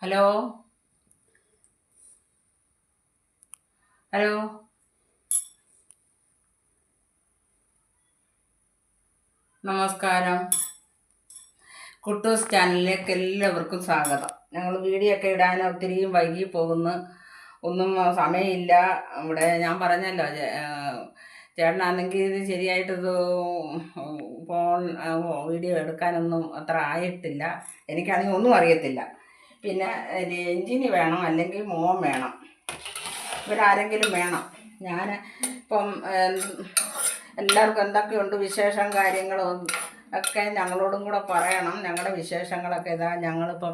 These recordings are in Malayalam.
ഹലോ ഹലോ നമസ്കാരം. കുട്ടൂസ് ചാനലിലേക്ക് എല്ലാവർക്കും സ്വാഗതം. ഞങ്ങൾ വീഡിയോ ഒക്കെ ഇടാൻ ഒത്തിരിയും വൈകി പോകുന്നു. ഒന്നും സമയമില്ല. ഇവിടെ ഞാൻ പറഞ്ഞല്ലോ, ചേട്ടനാണെങ്കിൽ ഇത് ശരിയായിട്ടത് ഫോൺ വീഡിയോ എടുക്കാനൊന്നും അത്ര ആയിട്ടില്ല. എനിക്കാണെങ്കിൽ ഒന്നും അറിയത്തില്ല. പിന്നെ രഞ്ജിനി വേണം, അല്ലെങ്കിൽ മോൻ വേണം, ഇവരാരെങ്കിലും വേണം. ഞാൻ ഇപ്പം എല്ലാവർക്കും എന്തൊക്കെയുണ്ട് വിശേഷം കാര്യങ്ങളും ഒക്കെ ഞങ്ങളോടും കൂടെ പറയണം. ഞങ്ങളുടെ വിശേഷങ്ങളൊക്കെ ഇതാ. ഞങ്ങളിപ്പം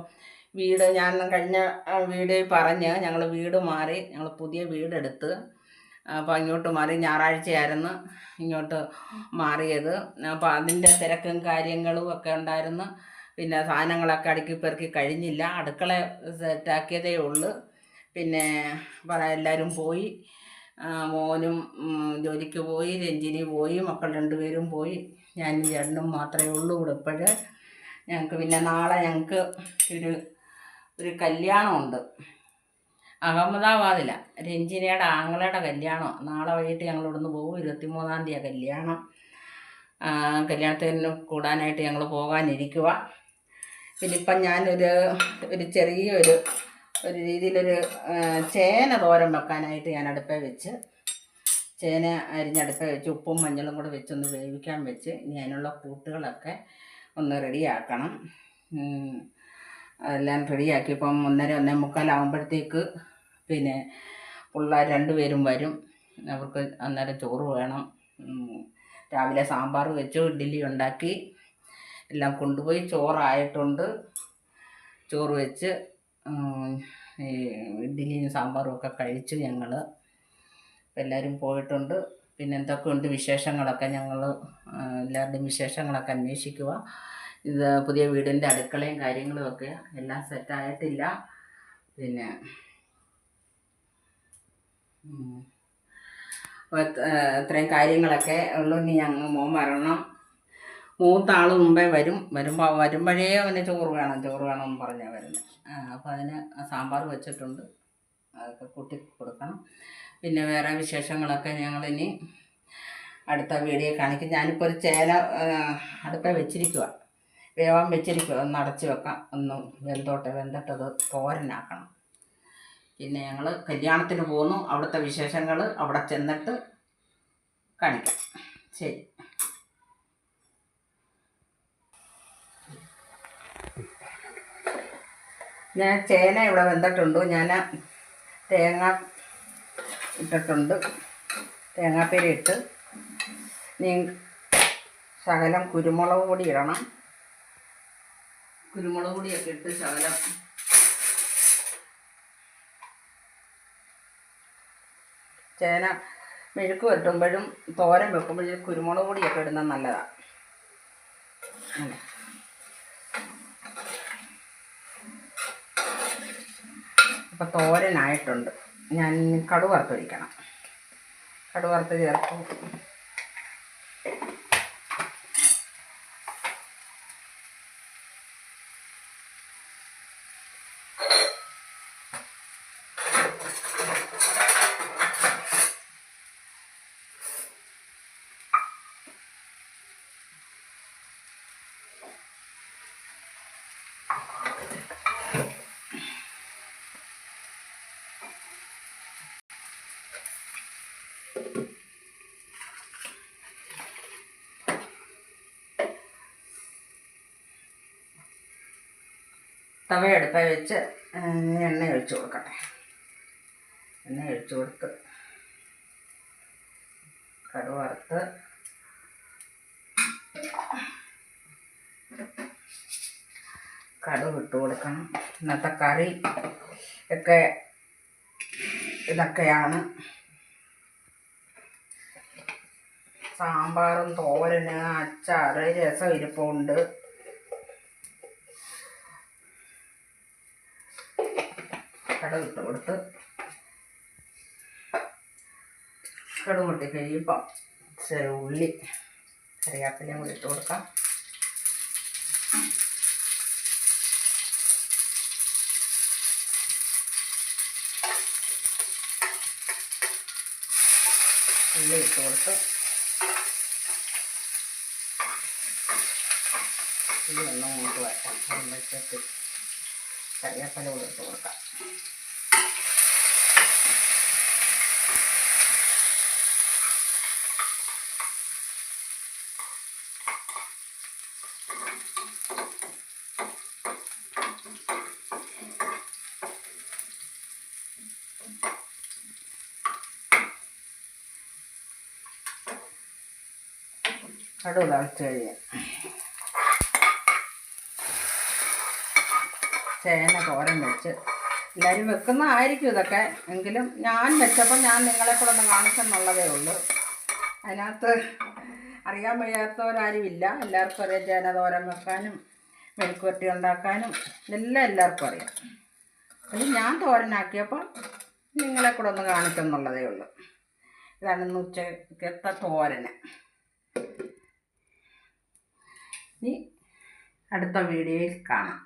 വീട്, ഞാൻ കഴിഞ്ഞ വീഡിയോയിൽ പറഞ്ഞ് ഞങ്ങൾ വീട് മാറി, ഞങ്ങൾ പുതിയ വീടെടുത്ത്. അപ്പോൾ ഇങ്ങോട്ട് മാറി. ഞായറാഴ്ചയായിരുന്നു ഇങ്ങോട്ട് മാറിയത്. അപ്പോൾ അതിൻ്റെ തിരക്കും കാര്യങ്ങളും ഒക്കെ ഉണ്ടായിരുന്നു. പിന്നെ സാധനങ്ങളൊക്കെ അടുക്കി പെറുക്കി കഴിഞ്ഞില്ല. അടുക്കള സെറ്റാക്കിയതേ ഉള്ളൂ. പിന്നെ എല്ലാവരും പോയി. മോനും ജോലിക്ക് പോയി, രഞ്ജിനി പോയി, മക്കൾ രണ്ടുപേരും പോയി. ഞാൻ ചേട്ടനും മാത്രമേ ഉള്ളൂ ഇവിടെ ഇപ്പോഴ്. ഞങ്ങൾക്ക് പിന്നെ നാളെ ഞങ്ങൾക്ക് ഒരു കല്യാണമുണ്ട് അഹമ്മദാബാദിലാണ്. രഞ്ജിനിയുടെ ആങ്ങളയുടെ കല്യാണം. നാളെ വൈകിട്ട് ഞങ്ങൾ ഇവിടുന്ന് പോകും. 23-ാം തീയതിയാണ് കല്യാണം. കല്യാണത്തിന് കൂടാനായിട്ട് ഞങ്ങൾ പോകാനിരിക്കുക. പിന്നെ ഇപ്പം ഞാനൊരു ചെറിയൊരു രീതിയിലൊരു ചേന തോരൻ വെക്കാനായിട്ട് ഞാൻ അടുപ്പേ വെച്ച്, ചേന അരിഞ്ഞടുപ്പേ വെച്ച് ഉപ്പും മഞ്ഞളും കൂടെ വെച്ചൊന്ന് വേവിക്കാൻ വെച്ച്. ഇനി അതിനുള്ള കൂട്ടുകളൊക്കെ ഒന്ന് റെഡിയാക്കണം. അതെല്ലാം റെഡിയാക്കിയപ്പം 1:30-1:45 പിന്നെ പിള്ളേർ രണ്ടുപേരും വരും. അവർക്ക് അന്നേരം ചോറ് വേണം. രാവിലെ സാമ്പാർ വെച്ചു, ഇഡ്ഡലി ഉണ്ടാക്കി, എല്ലാം കൊണ്ടുപോയി. ചോറായിട്ടുണ്ട്. ചോറ് വെച്ച് ഇഡ്ഡലിയും സാമ്പാറും ഒക്കെ കഴിച്ചു ഞങ്ങൾ. എല്ലാവരും പോയിട്ടുണ്ട്. പിന്നെ എന്തൊക്കെയുണ്ട് വിശേഷങ്ങളൊക്കെ, ഞങ്ങൾ എല്ലാവരുടെയും വിശേഷങ്ങളൊക്കെ അന്വേഷിക്കുക. ഇത് പുതിയ വീടിൻ്റെ അടുക്കളയും കാര്യങ്ങളും ഒക്കെ എല്ലാം സെറ്റായിട്ടില്ല. പിന്നെ ഇത്രയും കാര്യങ്ങളൊക്കെ ഉള്ളൂ. ഇനി ഞങ്ങൾ മോൻ വരണം. മൂത്ത ആൾ മുമ്പേ വരുമ്പോഴേ അവന് ചോറ് വേണമെന്ന് പറഞ്ഞാൽ വരുന്നത്. അപ്പോൾ അതിന് സാമ്പാർ വെച്ചിട്ടുണ്ട്, അതൊക്കെ കൂട്ടി കൊടുക്കണം. പിന്നെ വേറെ വിശേഷങ്ങളൊക്കെ ഞങ്ങളിനി അടുത്ത വീഡിയോ കാണിക്കും. ഞാനിപ്പോൾ ഒരു ചേന അടുപ്പേ വേവാൻ വെച്ചിരിക്കുക. ഒന്ന് അടച്ച് വെക്കാം, ഒന്ന് വെന്തിട്ടത് തോരനാക്കണം. പിന്നെ ഞങ്ങൾ കല്യാണത്തിന് പോകുന്നു. അവിടുത്തെ വിശേഷങ്ങൾ അവിടെ ചെന്നിട്ട് കാണിക്കാം. ശരി. ഞാൻ ചേന ഇവിടെ വെന്തിട്ടുണ്ട്. ഞാൻ തേങ്ങ ഇട്ടിട്ടുണ്ട്, തേങ്ങാപ്പീര ഇട്ട്. നീ ശകലം കുരുമുളക് പൊടി ഇടണം. കുരുമുളക് പൊടിയൊക്കെ ഇട്ട് ശകലം ചേന മെഴുക്ക് വെട്ടുമ്പോഴും തോരൻ വെക്കുമ്പോഴും കുരുമുളക് പൊടിയൊക്കെ ഇടുന്നത് നല്ലതാണ്. അപ്പം തോരനായിട്ടുണ്ട്. ഞാൻ കടുക് വറുത്തൊഴിക്കണം. കടുക് വറുത്ത് ചേർക്കും. തവ അടുപ്പേ വെച്ച് എണ്ണ ഒഴിച്ച് കൊടുക്കട്ടെ. എണ്ണ ഒഴിച്ച് കൊടുത്ത് കടുക് വറുത്ത് കടുക് ഇട്ട് കൊടുക്കണം. ഇന്നത്തെ കറി ഒക്കെ ഇതൊക്കെയാണ്. സാമ്പാറും തോരന്, അച്ചാറ്, രസം ഇരിപ്പുണ്ട്. കടുക് ഇട്ട് കൊടുത്ത് കടുക് പൊട്ടി കഴിയുമ്പം ഉള്ളി കറിവേപ്പിലയും കൂടി ഇട്ട് കൊടുക്കാം. ഉള്ളി ഇട്ട് കൊടുത്ത് ഇത് ഒന്ന് മൂത്ത് വയ്ക്കാം. അതുമ്പോഴത്തേക്ക് കറിവേപ്പില കൂടെ ഇട്ട് കൊടുക്കാം. കടുക് തിളച്ച് കഴിഞ്ഞ് ചേന തോരൻ വെച്ച് എല്ലാവരും വെക്കുന്നതായിരിക്കും ഇതൊക്കെ. എങ്കിലും ഞാൻ വെച്ചപ്പോൾ ഞാൻ നിങ്ങളെ കൂടെ ഒന്ന് കാണിച്ചെന്നുള്ളതേ ഉള്ളൂ. അതിനകത്ത് അറിയാൻ വയ്യാത്തവരാരുമില്ല. എല്ലാവർക്കും അറിയാം ചേന തോരൻ വെക്കാനും മെഴുക്കുവരട്ടി ഉണ്ടാക്കാനും എല്ലാം എല്ലാവർക്കും അറിയാം. അത് ഞാൻ തോരനാക്കിയപ്പോൾ നിങ്ങളെ കൂടെ ഒന്ന് കാണിച്ചെന്നുള്ളതേ ഉള്ളൂ. ഇതാണ് ഇന്ന് ഉച്ചക്കത്തെ തോരന്. ഇനി അടുത്ത വീഡിയോയിൽ കാണാം.